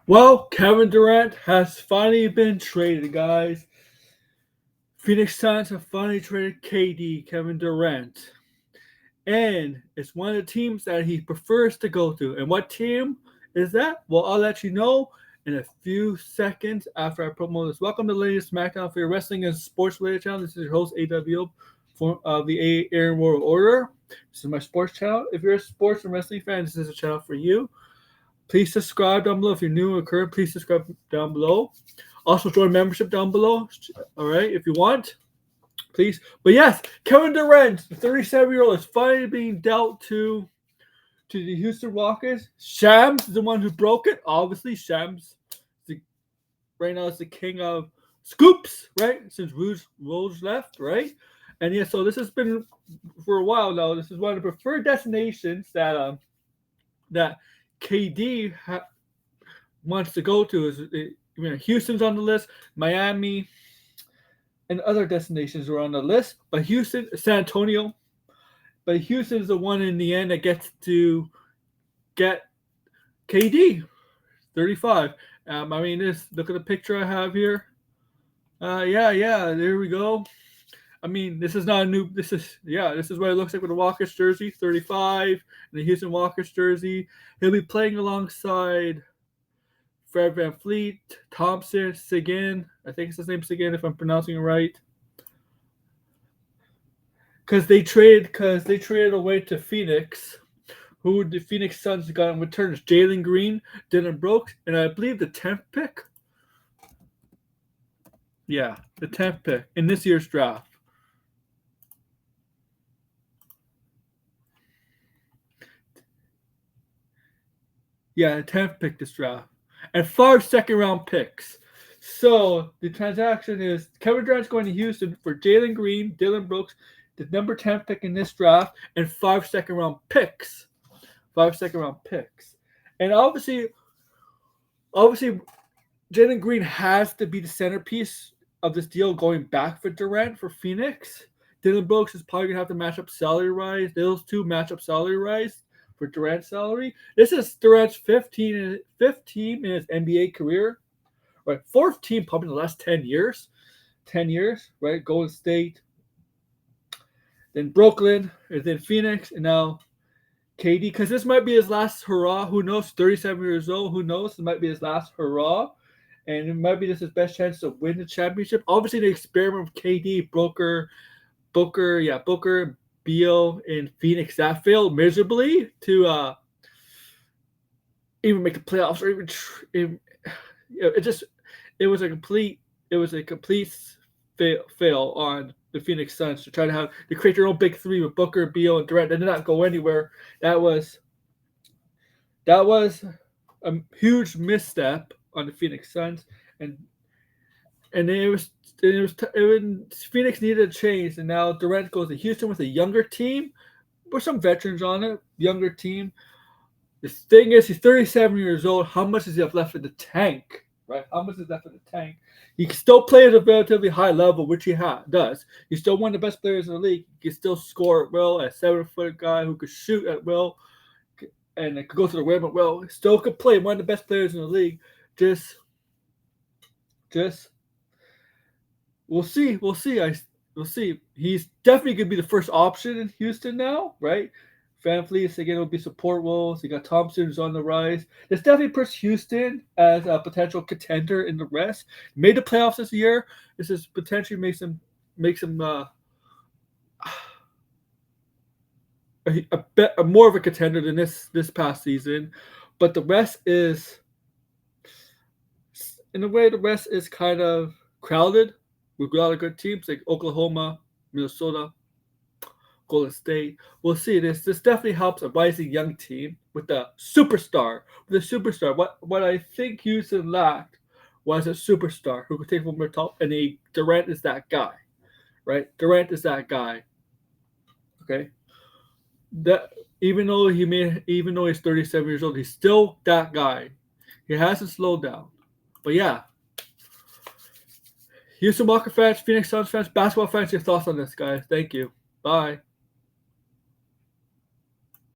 Well, Kevin Durant has finally been traded, guys. Phoenix Suns have finally traded KD, Kevin Durant. And it's one of the teams that he prefers to go to. And what team is that? Well, I'll let you know in a few seconds after I promote this. Welcome to the latest SmackDown for your wrestling and sports related channel. This is your host, AWO, of the Aaron World Order. This is my sports channel. If you're a sports and wrestling fan, this is a channel for you. Please subscribe down below. If you're new or current, please subscribe down below. Also, join membership down below. All right, if you want, please. But yes, Kevin Durant, the 37-year-old, is finally being dealt to the Houston Rockets. Shams is the one who broke it. Obviously, Shams right now is the king of scoops, right? Since Rouge left, right? And yeah, so this has been for a while now. This is one of the preferred destinations that KD wants to go to. Houston's on the list, Miami, and other destinations are on the list. But Houston, San Antonio, but Houston's the one in the end that gets to get KD, 35. Look at the picture I have here. Yeah, there we go. I mean, this is not a new. This is what it looks like with the Rockets jersey, 35, and the Houston Rockets jersey. He'll be playing alongside Fred VanVleet, Thompson, Seguin. I think it's his name, Seguin, if I'm pronouncing it right. Because they traded away to Phoenix, who the Phoenix Suns got in return is Jalen Green, Dylan Brooks, and I believe the 10th pick. Yeah, the 10th pick in this year's draft. Yeah, the 10th pick this draft. And 5 second-round picks. So the transaction is Kevin Durant's going to Houston for Jalen Green, Dylan Brooks, the number 10 pick in this draft, and 5 second-round picks. 5 second-round picks. And obviously, Jalen Green has to be the centerpiece of this deal going back for Durant for Phoenix. Dylan Brooks is probably going to have to match up salary rise. Those two match up salary rise for Durant's salary. This is Durant's 15th in his NBA career. Right, 4th team probably in the last 10 years. 10 years, right? Golden State, then Brooklyn, and then Phoenix, and now KD. Because this might be his last hurrah. Who knows? 37 years old. Who knows? It might be his last hurrah. And it might be just his best chance to win the championship. Obviously, the experiment with KD, Booker, Beal in Phoenix, that failed miserably to even make the playoffs or even it was a complete fail on the Phoenix Suns to try to create their own big three with Booker, Beal, and Durant. They did not go anywhere. That was a huge misstep on the Phoenix Suns, and Phoenix needed a change, and now Durant goes to Houston with a younger team, with some veterans on it, younger team. The thing is, he's 37 years old. How much does he have left in the tank? Right? How much is left in the tank? He can still play at a relatively high level, which he does. He's still one of the best players in the league. He can still score at will, a 7-foot guy who could shoot at will, and could go to the rim at will. Still could play, one of the best players in the league. Just we'll see. We'll see. He's definitely going to be the first option in Houston now, right? VanVleet again will be support roles. You got Thompson who's on the rise. This definitely puts Houston as a potential contender in the West. Made the playoffs this year. This is potentially makes him more of a contender than this past season. But the West is, in a way, kind of crowded with a lot of good teams like Oklahoma, Minnesota, Golden State. We'll see. This definitely helps a rising young team with a superstar. What I think Houston lacked was a superstar who could take from the top, and Durant is that guy, right? Durant is that guy. Okay. That even though he's 37 years old, he's still that guy. He hasn't slowed down. But yeah. Houston Walker fans, Phoenix Suns fans, basketball fans, your thoughts on this, guys. Thank you. Bye.